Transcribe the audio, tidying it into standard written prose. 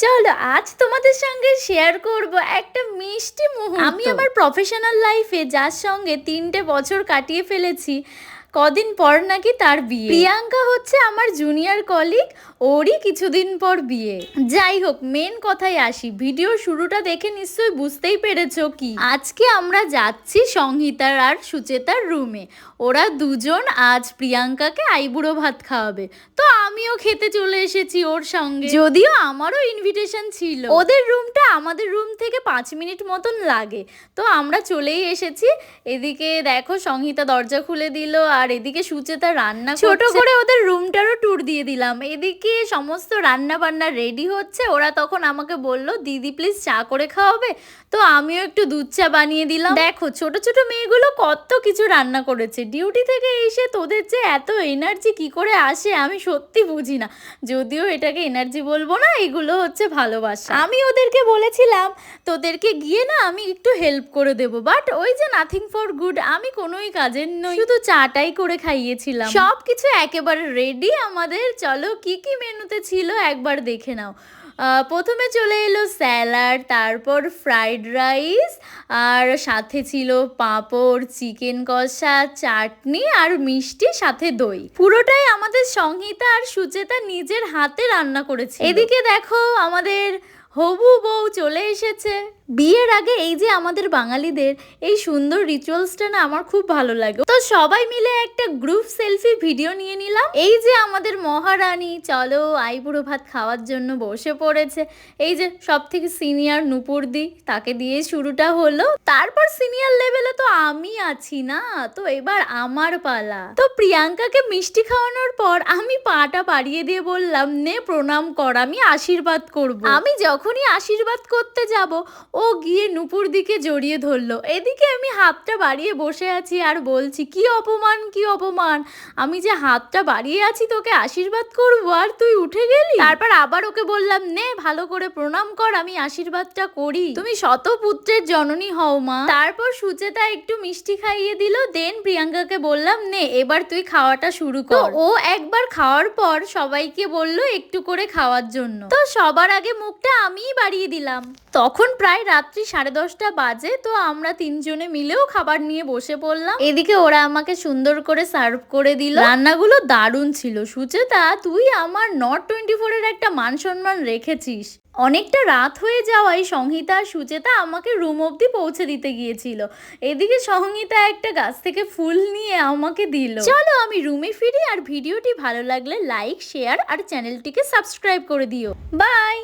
চলো আজ তোমাদের সঙ্গে শেয়ার করব একটা মিষ্টি মুহূর্ত। আমি আমার প্রফেশনাল লাইফে যার সঙ্গে 3টে বছর কাটিয়ে ফেলেছি, কদিন পর নাকি তার বিয়ে। প্রিয়াঙ্কা হচ্ছে আমার জুনিয়র কলিগ, ওরই কিছুদিন পর বিয়ে। যাই হোক, মেন কথায় আসি। ভিডিও শুরুটা দেখে নিশ্চয়ই বুঝতেই পেরেছো কি আজকে আমরা যাচ্ছি সংহিতার আর সুচেতার রুমে। ওরা দুজন আজ প্রিয়াঙ্কাকে আইবুড়ো ভাত খাওয়াবে, তো আমিও খেতে চলে এসেছি ওর সঙ্গে। যদিও আমারও ইনভিটেশন ছিল। ওদের রুমটা আমাদের রুম থেকে 5 মিনিট মতন লাগে, তো আমরা চলেই এসেছি। এদিকে দেখো সংহিতা দরজা খুলে দিল, আর এদিকে সুচেতা রান্না ছোট করে ওদের রুমটারও ট্যুর দিয়ে দিলাম। এদিকে সমস্ত রান্না বান্না রেডি হচ্ছে। ওরা তখন আমাকে বলল, দিদি প্লিজ চা করে খাওয়াবে, তো আমিও একটু দুধ চা বানিয়ে দিলাম। দেখো ছোট ছোট মেয়েগুলো কত কিছু রান্না করেছে। ডিউটি থেকে এসে তোদের যে এত এনার্জি কি করে আসে আমি সত্যি বুঝি না। যদিও এটাকে এনার্জি বলবো না, এগুলো হচ্ছে ভালোবাসা। আমি ওদেরকে বলেছিলাম তোদেরকে গিয়ে না আমি একটু হেল্প করে দেবো, বাট ওই যে নাথিং ফর গুড, আমি কোনোই কাজের নই, শুধু চাটাই করে খাইয়েছিলাম। সব কিছু একেবারে রেডি আমাদের। চলো কি কি মেনুতে ছিল একবার দেখে নাও। প্রথমে চলে এলো স্যালাড, তারপর ফ্রাইড রাইস, আর সাথে ছিল পাঁপড়, চিকেন কষা, চাটনি আর মিষ্টি, সাথে দই। পুরোটাই আমাদের সংহিতা আর সুচেতা নিজের হাতে রান্না করেছে। এদিকে দেখো আমাদের হবু বউ চলে এসেছে। বিয়ের আগে এই যে আমাদের বাঙালিদের এই সুন্দর রিচুয়ালসটা না আমার খুব ভালো লাগে। তো সবাই মিলে একটা গ্রুপ সেলফি ভিডিও নিয়ে নিলাম। এই যে আমাদের মহারানী চলো আইবুড়ো ভাত খাওয়ার জন্য বসে পড়েছে। এই যে সব থেকে সিনিয়র নুপুরদি, তাকে দিয়ে শুরুটা হলো। তারপর সিনিয়র লেভেলে তো আমি আছি না, তো এবার আমার পালা। তো প্রিয়াঙ্কাকে মিষ্টি খাওয়ানোর পর আমি পাটা বাড়িয়ে দিয়ে বললাম, নে প্রণাম কর, আমি আশীর্বাদ করব। আমি যখনই আশীর্বাদ করতে যাব, ও গিয়ে নুপুর দিকে জড়িয়ে ধরলো। এদিকে আমি হাতটা বাড়িয়ে বসে আছি আর বলছি, কি অপমান কি অপমান, আমি যে হাতটা বাড়িয়ে আছি তোকে আশীর্বাদ করব আর তুই উঠে গেলি। তারপর আবার ওকে বললাম, নে ভালো করে প্রণাম কর, আমি আশীর্বাদটা করি, তুমি শতপুত্রের জননী হও মা। তারপর সুচেতা একটু মিষ্টি খাইয়ে দিল। দেন প্রিয়াঙ্কাকে বললাম, নে এবার তুই খাওয়াটা শুরু কর। ও একবার খাওয়ার পর সবাইকে বললো একটু করে খাওয়ার জন্য। তো সবার আগে মুখটা আমিই বাড়িয়ে দিলাম। তখন প্রায় রাত্রি 10:30 বাজে। তো আমরা তিনজনে মিলেও খাবার নিয়ে বসে পড়লাম। এদিকে ওরা আমাকে সুন্দর করে সার্ভ করে দিল। রান্নাগুলো দারুণ ছিল। সুচেতা, তুই আমার নট 24 এর একটা মান সম্মান রেখেছিস। অনেকটা রাত হয়ে যাওয়ায় সংহিতা আর সুচেতা আমাকে রুম অবধি পৌঁছে দিতে গিয়েছিল। এদিকে সংহিতা একটা গাছ থেকে ফুল নিয়ে আমাকে দিল। চলো আমি রুমে ফিরি, আর ভিডিওটি ভালো লাগলে লাইক, শেয়ার আর চ্যানেলটিকে সাবস্ক্রাইব করে দিও। বাই।